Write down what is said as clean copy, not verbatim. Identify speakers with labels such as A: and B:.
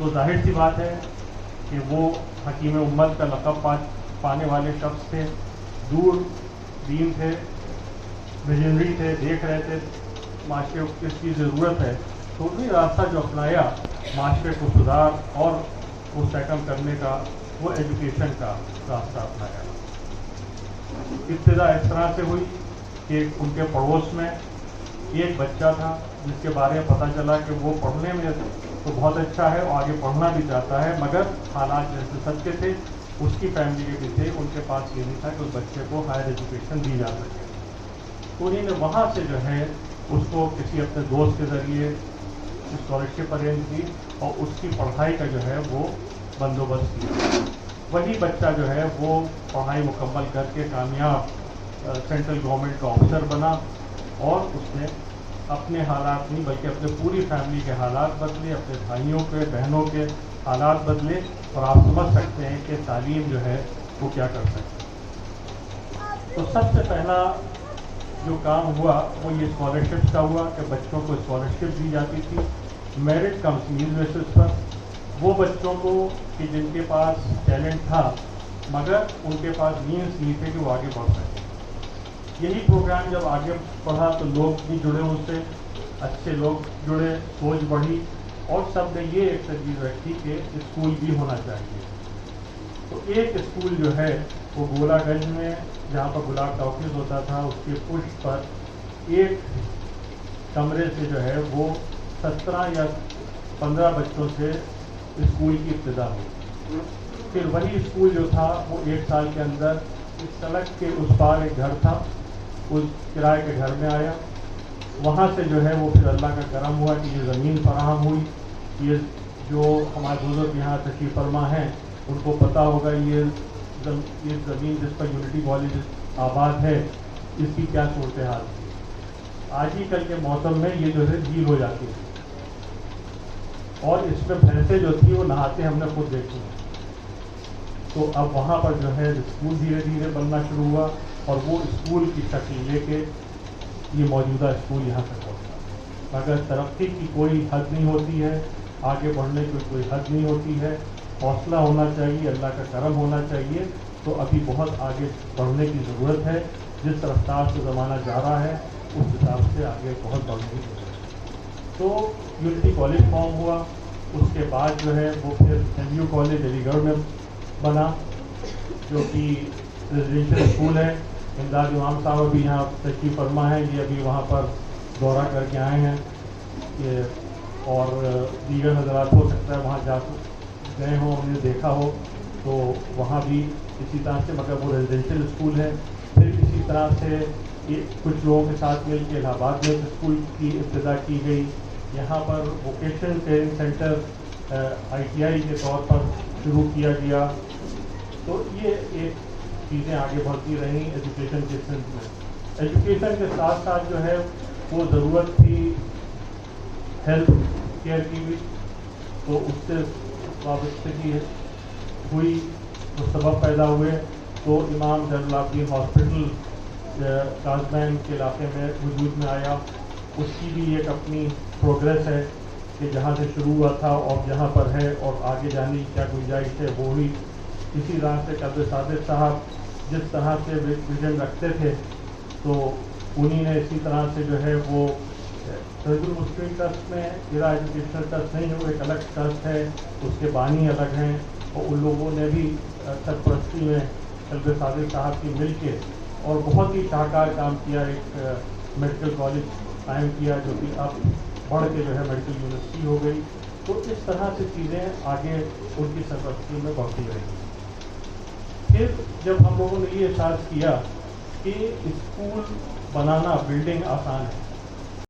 A: تو ظاہر سی بات ہے کہ وہ حکیم امت کا لقب پانے والے شخص تھے، دور دین تھے، ویژنری تھے، دیکھ رہے تھے معاشرے کو کس کی ضرورت ہے، تو وہی راستہ جو اپنایا معاشرے کو سدھار اور مستحکم کرنے کا، وہ ایجوکیشن کا راستہ اپنایا۔ ابتدا اس طرح سے ہوئی کہ ان کے پڑوس میں ایک بچہ تھا جس کے بارے میں پتہ چلا کہ وہ پڑھنے میں تو بہت اچھا ہے اور آگے پڑھنا بھی چاہتا ہے، مگر حالات جیسے سب کے تھے، اس کی فیملی کے بھی تھے، ان کے پاس یہ نہیں تھا کہ اس بچے کو ہائر ایجوکیشن دی جا سکے۔ تو انہیں نے وہاں سے جو ہے اس کو کسی اپنے دوست کے ذریعے اسکالرشپ ارینج کی اور اس کی پڑھائی کا جو ہے وہ بندوبست کیا۔ وہی بچہ جو ہے وہ پڑھائی مکمل کر کے کامیاب سینٹرل گورنمنٹ کا آفیسر بنا، اور اس نے اپنے حالات نہیں بلکہ اپنے پوری فیملی کے حالات بدلے، اپنے بھائیوں کے بہنوں کے حالات بدلے، اور آپ سمجھ سکتے ہیں کہ تعلیم جو ہے وہ کیا کر سکتے ہیں۔ تو سب سے پہلا جو کام ہوا وہ یہ اسکالرشپ کا ہوا کہ بچوں کو اسکالرشپ دی جاتی تھی، میرٹ کم میز بیسس پر، وہ بچوں کو کہ جن کے پاس ٹیلنٹ تھا مگر ان کے پاس مینس نہیں تھے کہ وہ آگے بڑھ سکیں۔ یہی پروگرام جب آگے بڑھا تو لوگ بھی جڑے ان سے، اچھے لوگ جڑے، سوچ بڑھی، اور سب نے یہ ایک تجویز رکھی کہ اسکول بھی ہونا چاہیے۔ تو ایک اسکول جو ہے وہ گولا گنج میں، جہاں پر گلاب کا آفس ہوتا تھا، اس کے پشت پر ایک کمرے سے جو ہے وہ 17 یا 15 بچوں سے اسکول کی ابتدا ہوئی۔ پھر وہی اسکول جو تھا وہ 1 سال کے اندر اس سڑک کے اس پار ایک گھر تھا، اس کرائے کے گھر میں آیا۔ وہاں سے جو ہے وہ پھر اللہ کا کرم ہوا کہ یہ زمین فراہم ہوئی۔ یہ جو ہمارے بزرگ یہاں تشریف فرما ہیں ان کو پتہ ہوگا یہ زمین جس پر یونٹی کالج آباد ہے اس کی کیا صورتحال تھی۔ آج ہی کل کے موسم میں یہ جو ہے جھیل ہو جاتی تھی، اور اس میں بھینسیں جو تھی وہ نہاتے ہم نے خود دیکھی۔ تو اب وہاں پر جو ہے اسکول دھیرے دھیرے بننا شروع ہوا، اور وہ اسکول کی شکل لے کے یہ موجودہ اسکول یہاں تک پہنچا۔ مگر ترقی کی کوئی حد نہیں ہوتی ہے، آگے بڑھنے کی کوئی حد نہیں ہوتی ہے، حوصلہ ہونا چاہیے، اللہ کا کرم ہونا چاہیے۔ تو ابھی بہت آگے بڑھنے کی ضرورت ہے، جس رفتار سے زمانہ جا رہا ہے اس حساب سے آگے بہت بڑھنے کی ضرورت ہے۔ تو یونٹی کالج فارم ہوا، اس کے بعد جو ہے وہ پھر این یو کالج علی گڑھ میں بنا، جو کہ ریزیڈینشیل اسکول ہے۔ امداد امام صاحب ابھی یہاں تشریف فرما ہے، یہ ابھی وہاں پر دورہ کر کے آئے ہیں، اور دیگر حضرات ہو سکتا ہے وہاں جا گئے ہوں، ہم نے دیکھا ہو، تو وہاں بھی اسی طرح سے، مگر وہ ریزیڈینشیل اسکول ہے۔ پھر اسی طرح سے کچھ لوگوں کے ساتھ مل کے الہ آباد میں اسکول کی ابتدا کی گئی۔ یہاں پر ووکیشنل ٹریننگ سینٹر ITI کے طور پر شروع کیا گیا۔ تو یہ ایک چیزیں آگے بڑھتی رہیں ایجوکیشن کے سلسلے میں۔ ایجوکیشن کے ساتھ ساتھ جو ہے وہ ضرورت تھی ہیلتھ کیئر کی بھی، تو اس سے وابستگی ہوئی، تو سبب پیدا ہوئے، تو امام جلال الدین ہاسپٹل کازمین کے علاقے میں وجود میں آیا۔ اس کی بھی ایک اپنی پروگریس ہے کہ جہاں سے شروع ہوا تھا اور جہاں پر ہے اور آگے جانے کی کیا گنجائش ہے وہ ہوئی۔ اسی طرح سے قبر صادق صاحب جس طرح سے ویژن رکھتے تھے، تو انہی نے اسی طرح سے جو ہے وہ فیض المسلمین ٹرسٹ میں، میرا ایجوکیشنل ٹرسٹ نہیں ہے، وہ ایک الگ ٹرسٹ ہے، اس کے بانی الگ ہیں، اور ان لوگوں نے بھی سرپرستی میں قبر صادق صاحب کی مل کے اور بہت ہی شاہکار کام کیا، ایک میڈیکل کالج قائم کیا جو کہ اب بڑھ کے جو ہے میڈیکل یونیورسٹی ہو گئی۔ تو اس طرح سے چیزیں آگے ان کی سرپرستی میں بڑھتی رہی۔ پھر جب ہم لوگوں نے یہ احساس کیا کہ اسکول بنانا، بلڈنگ آسان ہے،